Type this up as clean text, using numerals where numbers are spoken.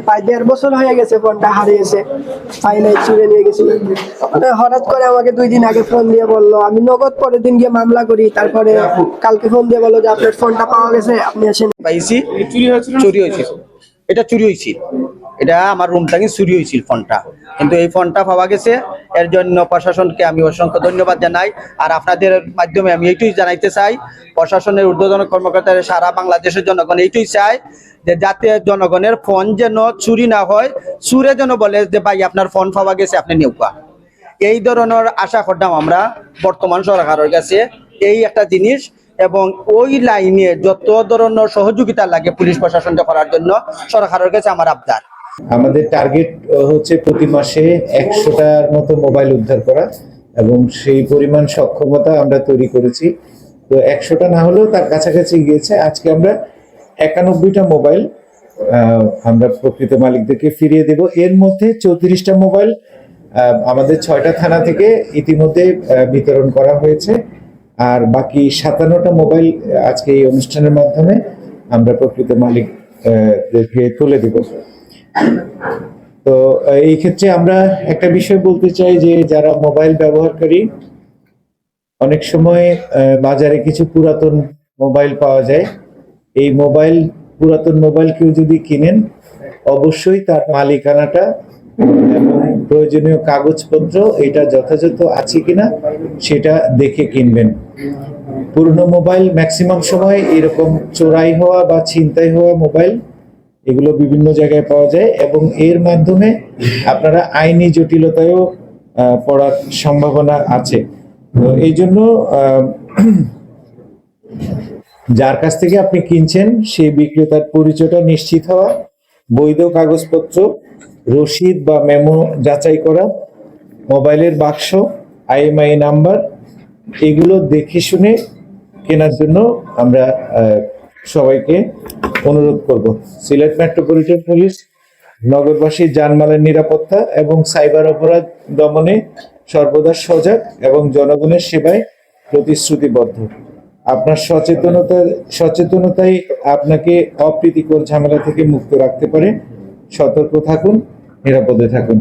প্রায় 1.5 বছর হয়ে গেছে, ফোনটা হারিয়েছে, পাই নাই, চুরে নিয়ে গেছিল। হঠাৎ করে আমাকে 2 দিন আগে ফোন দিয়ে বললো, আমি নগদ পরের দিন গিয়ে মামলা করি, তারপরে কালকে ফোন দিয়ে বললো যে আপনার ফোনটা পাওয়া গেছে, আপনি আসেন। পাইছি চুরি হয়েছিল, এটা চুরি হয়েছিল, এটা আমার রুম থেকে চুরি হয়েছিল ফোনটা, কিন্তু এই ফোনটা পাওয়া গেছে। এর জন্য প্রশাসনকে আমি অসংখ্য ধন্যবাদ জানাই। আর আপনাদের মাধ্যমে আমি এইটুই জানাইতে চাই, প্রশাসনের ঊর্ধ্বতন কর্মকর্তারা সারা বাংলাদেশের জনগণ এইটুই চায় যে যাতে জনগণের ফোন যেন চুরি না হয়, চুরে যেন বলে যে ভাই আপনার ফোন পাওয়া গেছে, আপনি নেউকা। এই ধরনের আশা করতাম আমরা বর্তমান সরকারের কাছে, এই একটা জিনিস। এবং ওই লাইনে যত ধরনের সহযোগিতা লাগে পুলিশ প্রশাসনকে করার জন্য সরকারের কাছে আমার আবদার। আমাদের টার্গেট হচ্ছে প্রতি মাসে 100টার মতো মোবাইল উদ্ধার করা, এবং সেই পরিমাণ সক্ষমতা আমরা তৈরি করেছি। তো 100টা না হলেও তার কাছাকাছি গিয়েছে। আজকে আমরা 91টা মোবাইল আমরা প্রকৃত মালিকদেরকে ফিরিয়ে দেব। এর মধ্যে 34টা মোবাইল আমাদের 6টা থানা থেকে ইতিমধ্যে বিতরণ করা হয়েছে, আর বাকি 57টা মোবাইল আজকে এই অনুষ্ঠানের মাধ্যমে আমরা প্রকৃত মালিকদেরকে তুলে দেব। তো এই ক্ষেত্রে আমরা একটা বিষয় বলতে চাই যে যারা মোবাইল ব্যবহারকারী, অনেক সময় বাজারে কিছু পুরাতন মোবাইল পাওয়া যায়। এই পুরাতন মোবাইল কেউ যদি কিনেন, অবশ্যই তার মালিকানাটা এবং প্রয়োজনীয় কাগজপত্র এটা যথাযথ আছে কিনা সেটা দেখে কিনবেন। পুরনো মোবাইল ম্যাক্সিমাম সময় এরকম চোরাই হওয়া বা ছিনতাই হওয়া মোবাইল, এগুলো বিভিন্ন জায়গায় পাওয়া যায়, এবং এর মাধ্যমে আপনারা আইনি জটিলতায়ও পড়ার সম্ভাবনা আছে। তো এই জন্য যার কাছ থেকে আপনি কিনছেন সেই বিক্রেতার পরিচয়টা নিশ্চিত হওয়া, বৈধ কাগজপত্র, রসিদ বা মেমো যাচাই করা, মোবাইলের বাক্স, IMEI নাম্বার, এগুলো দেখে শুনে কেনার জন্য আমরা সবাইকে অনুরোধ করব। সিলেট মেট্রোপলিটন পুলিশ নগরবাসীর জানমালের নিরাপত্তা এবং সাইবার অপরাধ দমনে সর্বদা সজাগ এবং জনগণের সেবায় প্রতিশ্রুতিবদ্ধ। আপনার সচেতনতাই আপনাকে অপ্রীতিকর ঝামেলা থেকে মুক্ত রাখতে পারে। সতর্ক থাকুন, নিরাপদে থাকুন।